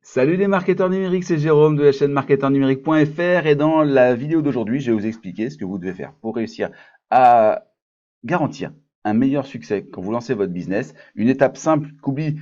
Salut les marketeurs numériques, c'est Jérôme de la chaîne marketeurnumérique.fr et dans la vidéo d'aujourd'hui, je vais vous expliquer ce que vous devez faire pour réussir à garantir un meilleur succès quand vous lancez votre business. Une étape simple qu'oublient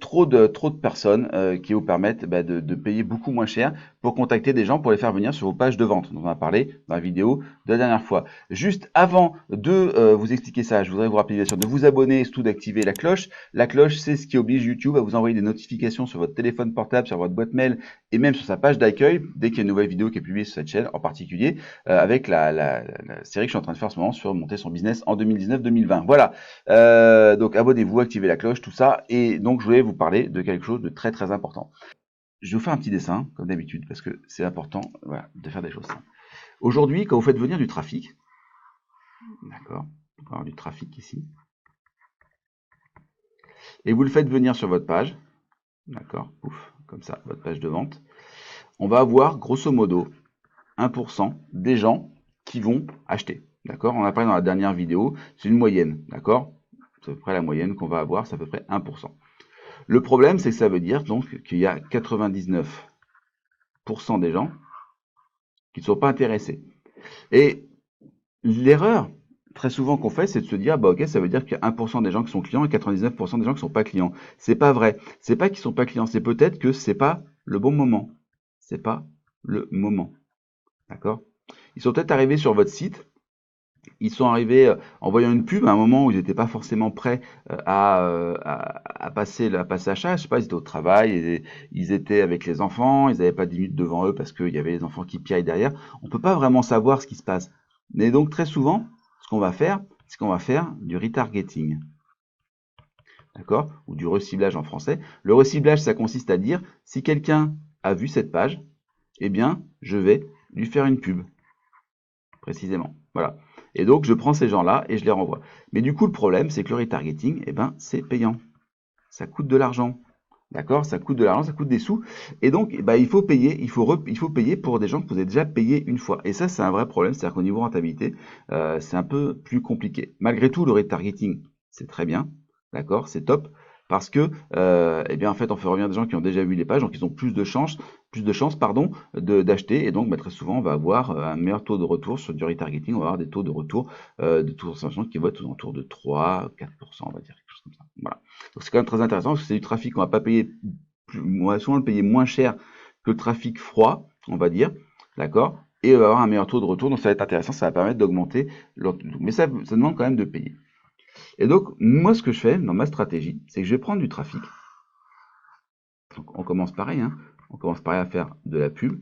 trop de personnes qui vous permettent de payer beaucoup moins cher pour contacter des gens pour les faire venir sur vos pages de vente. On en a parlé dans la vidéo de la dernière fois. Juste avant de vous expliquer ça, je voudrais vous rappeler bien sûr de vous abonner et surtout d'activer la cloche. La cloche, c'est ce qui oblige YouTube à vous envoyer des notifications sur votre téléphone portable, sur votre boîte mail et même sur sa page d'accueil dès qu'il y a une nouvelle vidéo qui est publiée sur cette chaîne, en particulier avec la série que je suis en train de faire en ce moment sur monter son business en 2019-2020. Voilà, donc abonnez-vous, activez la cloche, tout ça. Et donc je voulais vous parler de quelque chose de très très important. Je vais vous faire un petit dessin, comme d'habitude, parce que c'est important, voilà, de faire des choses simples. Aujourd'hui, quand vous faites venir du trafic, d'accord, on va avoir du trafic ici, et vous le faites venir sur votre page, d'accord, pouf, comme ça, votre page de vente, on va avoir grosso modo 1% des gens qui vont acheter. D'accord? On a parlé dans la dernière vidéo, c'est une moyenne. D'accord? C'est à peu près la moyenne qu'on va avoir, c'est à peu près 1%. Le problème, c'est que ça veut dire donc qu'il y a 99% des gens qui ne sont pas intéressés. Et l'erreur, très souvent qu'on fait, c'est de se dire, bah ok, ça veut dire qu'il y a 1% des gens qui sont clients et 99% des gens qui ne sont pas clients. C'est pas vrai. C'est pas qu'ils ne sont pas clients, c'est peut-être que c'est pas le bon moment. C'est pas le moment. D'accord? Ils sont peut-être arrivés sur votre site. Ils sont arrivés en voyant une pub à un moment où ils n'étaient pas forcément prêts à passer à l'achat. Je sais pas, ils étaient au travail, ils étaient avec les enfants, ils n'avaient pas 10 minutes devant eux parce qu'il y avait les enfants qui piaillent derrière. On ne peut pas vraiment savoir ce qui se passe. Mais donc très souvent, ce qu'on va faire, c'est qu'on va faire du retargeting. D'accord? Ou du reciblage en français. Le reciblage, ça consiste à dire, si quelqu'un a vu cette page, eh bien, je vais lui faire une pub. Précisément. Voilà. Et donc, je prends ces gens-là et je les renvoie. Mais du coup, le problème, c'est que le retargeting, eh ben, c'est payant. Ça coûte de l'argent. D'accord? Ça coûte de l'argent, ça coûte des sous. Et donc, eh ben, il faut payer, il faut payer pour des gens que vous avez déjà payé une fois. Et ça, c'est un vrai problème. C'est-à-dire qu'au niveau rentabilité, c'est un peu plus compliqué. Malgré tout, le retargeting, c'est très bien. D'accord? C'est top. Parce que, eh bien, en fait, on fait revenir des gens qui ont déjà vu les pages, donc ils ont plus de chances, pardon, d'acheter. Et donc, bah, très souvent, on va avoir un meilleur taux de retour sur du retargeting. On va avoir des taux de retour de taux de consommation qui vont être aux alentours de 3-4%, on va dire, quelque chose comme ça. Voilà. Donc, c'est quand même très intéressant parce que c'est du trafic qu'on va pas payer, on va souvent le payer moins cher que le trafic froid, on va dire. D'accord? Et on va avoir un meilleur taux de retour. Donc, ça va être intéressant. Ça va permettre d'augmenter. Mais ça demande quand même de payer. Et donc, moi, ce que je fais dans ma stratégie, c'est que je vais prendre du trafic. Donc, on commence pareil, hein. On commence pareil à faire de la pub.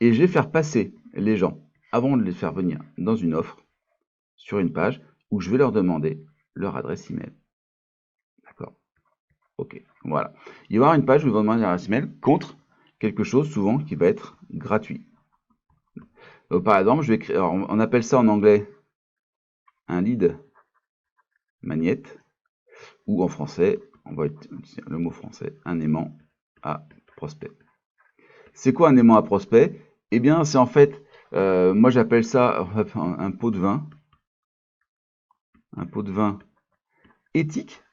Et je vais faire passer les gens, avant de les faire venir dans une offre, sur une page, où je vais leur demander leur adresse email. D'accord? Ok, voilà. Il va y avoir une page où ils vont demander leur adresse email contre quelque chose souvent qui va être gratuit. Donc, par exemple, je vais créer, alors, on appelle ça en anglais un lead magnet, ou en français, on va utiliser le mot français, un aimant à prospect. C'est quoi un aimant à prospect? Eh bien, c'est en fait, moi j'appelle ça un pot de vin. Un pot de vin éthique,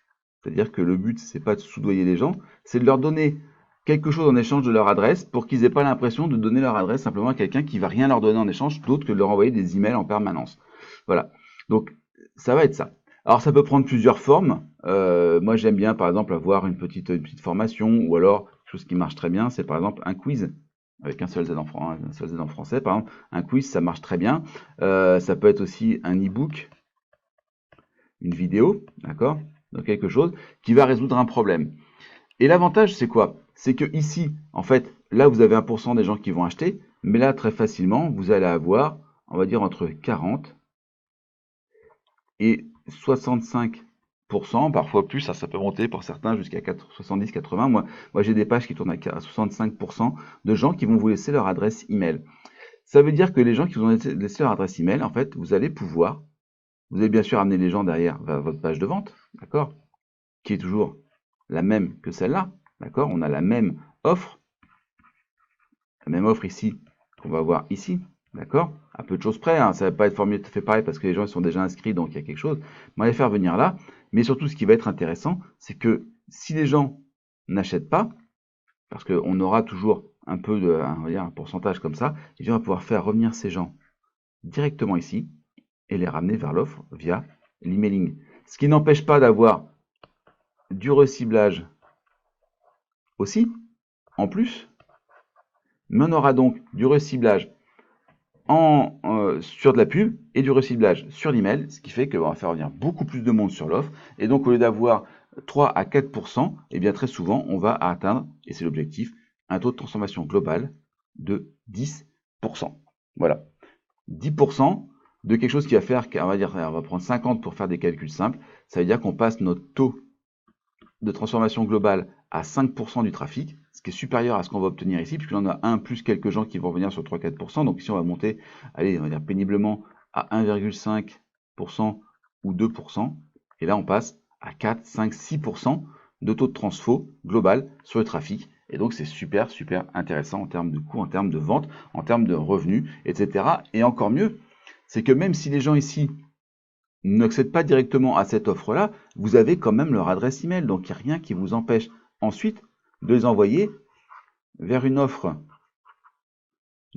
c'est-à-dire que le but, c'est pas de soudoyer les gens, c'est de leur donner quelque chose en échange de leur adresse pour qu'ils aient pas l'impression de donner leur adresse simplement à quelqu'un qui va rien leur donner en échange d'autre que de leur envoyer des emails en permanence. Voilà. Donc, ça va être ça. Alors, ça peut prendre plusieurs formes. Moi, j'aime bien, par exemple, avoir une petite formation ou alors, quelque chose qui marche très bien, c'est par exemple un quiz avec un seul Z en français, par exemple. Un quiz, ça marche très bien. Ça peut être aussi un e-book, une vidéo, d'accord? Donc quelque chose qui va résoudre un problème. Et l'avantage, c'est quoi? C'est que ici, en fait, là, vous avez 1% des gens qui vont acheter, mais là, très facilement, vous allez avoir, on va dire, entre 40 et 65%, parfois plus, ça peut monter pour certains jusqu'à 70-80. Moi j'ai des pages qui tournent à 65% de gens qui vont vous laisser leur adresse email. Ça veut dire que les gens qui vous ont laissé leur adresse email, en fait, vous allez pouvoir, vous allez bien sûr amener les gens derrière vers votre page de vente, d'accord? Qui est toujours la même que celle-là, d'accord? On a la même offre ici qu'on va voir ici, d'accord? À peu de choses près, hein, ça ne va pas être formulé tout à fait pareil parce que les gens ils sont déjà inscrits, donc il y a quelque chose. On va les faire venir là, mais surtout ce qui va être intéressant, c'est que si les gens n'achètent pas, parce qu'on aura toujours un peu de, on va dire, un pourcentage comme ça, et puis on va pouvoir faire revenir ces gens directement ici et les ramener vers l'offre via l'emailing. Ce qui n'empêche pas d'avoir du reciblage aussi, en plus, mais on aura donc du reciblage sur de la pub et du reciblage sur l'email, ce qui fait qu'on va faire revenir beaucoup plus de monde sur l'offre. Et donc, au lieu d'avoir 3 à 4%, et bien très souvent, on va atteindre, et c'est l'objectif, un taux de transformation global de 10%. Voilà. 10% de quelque chose qui va faire, on va dire, on va prendre 50 pour faire des calculs simples. Ça veut dire qu'on passe notre taux de transformation globale à 5% du trafic, ce qui est supérieur à ce qu'on va obtenir ici, puisqu'on en a un plus quelques gens qui vont revenir sur 3-4%. Donc ici, on va monter, allez, on va dire péniblement à 1,5% ou 2%. Et là, on passe à 4, 5, 6% de taux de transfo global sur le trafic. Et donc, c'est super, super intéressant en termes de coûts, en termes de vente, en termes de revenus, etc. Et encore mieux, c'est que même si les gens ici n'accèdent pas directement à cette offre-là, vous avez quand même leur adresse email. Donc, il n'y a rien qui vous empêche ensuite de les envoyer vers une offre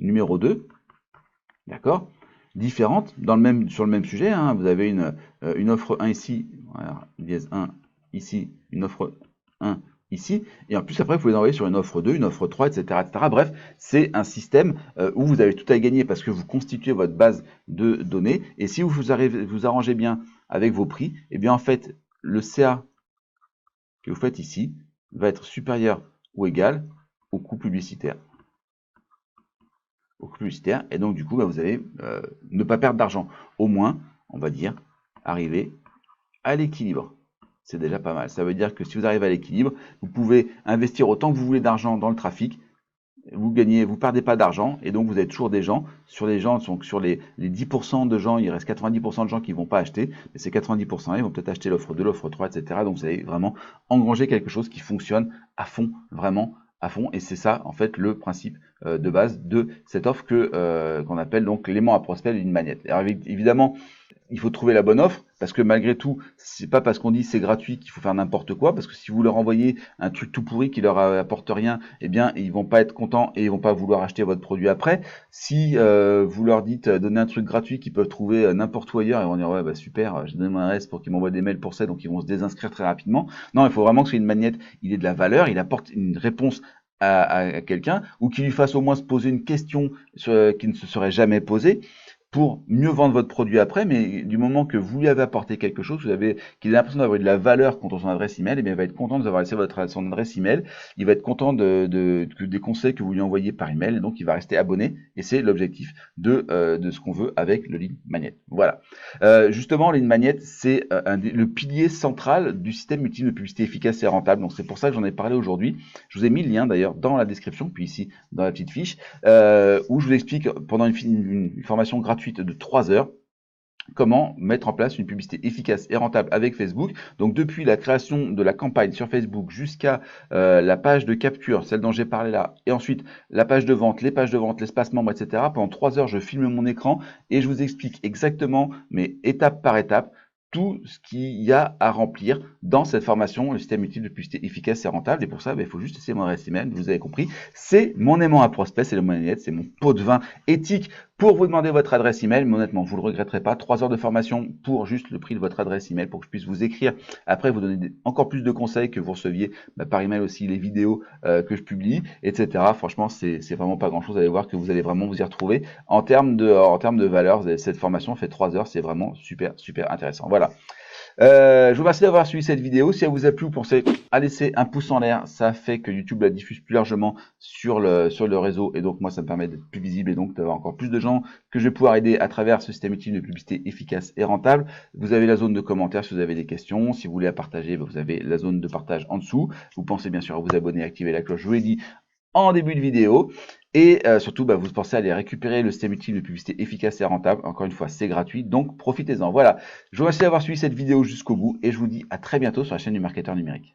numéro 2, d'accord, différente, sur le même sujet. Hein. Vous avez une offre 1 ici, voilà, dièse 1 ici, une offre 1 ici, et en plus après vous les envoyez sur une offre 2, une offre 3, etc. etc. Bref, c'est un système où vous avez tout à gagner parce que vous constituez votre base de données, et si vous arrangez bien avec vos prix, et bien en fait, le CA que vous faites ici va être supérieur ou égal au coût publicitaire. Et donc du coup, vous allez ne pas perdre d'argent. Au moins, on va dire, arriver à l'équilibre. C'est déjà pas mal. Ça veut dire que si vous arrivez à l'équilibre, vous pouvez investir autant que vous voulez d'argent dans le trafic. Vous perdez pas d'argent, et donc vous avez toujours des gens. Sur les 10% de gens, il reste 90% de gens qui ne vont pas acheter, mais ces 90%, ils vont peut-être acheter l'offre 2, l'offre 3, etc. Donc vous allez vraiment engranger quelque chose qui fonctionne à fond, vraiment à fond, et c'est ça en fait le principe de base de cette offre qu'on appelle donc l'aimant à prospect d'une magnète. Alors évidemment, il faut trouver la bonne offre, parce que malgré tout, c'est pas parce qu'on dit c'est gratuit qu'il faut faire n'importe quoi, parce que si vous leur envoyez un truc tout pourri qui leur apporte rien, eh bien ils vont pas être contents et ils vont pas vouloir acheter votre produit après. Si vous leur dites donner un truc gratuit qu'ils peuvent trouver n'importe où ailleurs, ils vont dire ouais bah super, j'ai donné mon adresse pour qu'ils m'envoient des mails pour ça, donc ils vont se désinscrire très rapidement. Non, il faut vraiment que ce soit une magnète, il ait de la valeur, il apporte une réponse à quelqu'un, ou qu'il lui fasse au moins se poser une question qui ne se serait jamais posée, pour mieux vendre votre produit après, mais du moment que vous lui avez apporté quelque chose, qu'il a l'impression d'avoir de la valeur contre son adresse email, et bien il va être content de vous avoir laissé son adresse email, il va être content des conseils que vous lui envoyez par email, et donc il va rester abonné, et c'est l'objectif de ce qu'on veut avec le lead magnet. Voilà. Justement, le lead magnet, c'est le pilier central du système ultime de publicité efficace et rentable, donc c'est pour ça que j'en ai parlé aujourd'hui. Je vous ai mis le lien d'ailleurs dans la description, puis ici dans la petite fiche, où je vous explique pendant une formation gratuite de 3 heures comment mettre en place une publicité efficace et rentable avec Facebook. Donc depuis la création de la campagne sur Facebook jusqu'à la page de capture, celle dont j'ai parlé là, et ensuite la page de vente, les pages de vente, l'espace membre, etc. Pendant 3 heures, je filme mon écran et je vous explique exactement, mais étape par étape, tout ce qu'il y a à remplir dans cette formation, le système utile de publicité efficace et rentable. Et pour ça, il faut juste essayer mon adresse email, vous avez compris. C'est mon aimant à prospect, c'est le monnaie, c'est mon pot de vin éthique pour vous demander votre adresse email. Mais honnêtement, vous ne le regretterez pas. 3 heures de formation pour juste le prix de votre adresse email pour que je puisse vous écrire. Après, vous donner encore plus de conseils, que vous receviez par email aussi les vidéos que je publie, etc. Franchement, c'est vraiment pas grand chose. Vous allez voir que vous allez vraiment vous y retrouver. En termes de valeur, cette formation fait 3 heures. C'est vraiment super, super intéressant. Voilà. Je vous remercie d'avoir suivi cette vidéo. Si elle vous a plu, vous pensez à laisser un pouce en l'air. Ça fait que YouTube la diffuse plus largement sur le réseau. Et donc, moi, ça me permet d'être plus visible et donc d'avoir encore plus de gens que je vais pouvoir aider à travers ce système utile de publicité efficace et rentable. Vous avez la zone de commentaires si vous avez des questions. Si vous voulez la partager, vous avez la zone de partage en dessous. Vous pensez bien sûr à vous abonner, activer la cloche. Je vous l'ai dit en début de vidéo. Et surtout, vous pensez à aller récupérer le système utile de publicité efficace et rentable. Encore une fois, c'est gratuit, donc profitez-en. Voilà, je vous remercie d'avoir suivi cette vidéo jusqu'au bout et je vous dis à très bientôt sur la chaîne du marketeur numérique.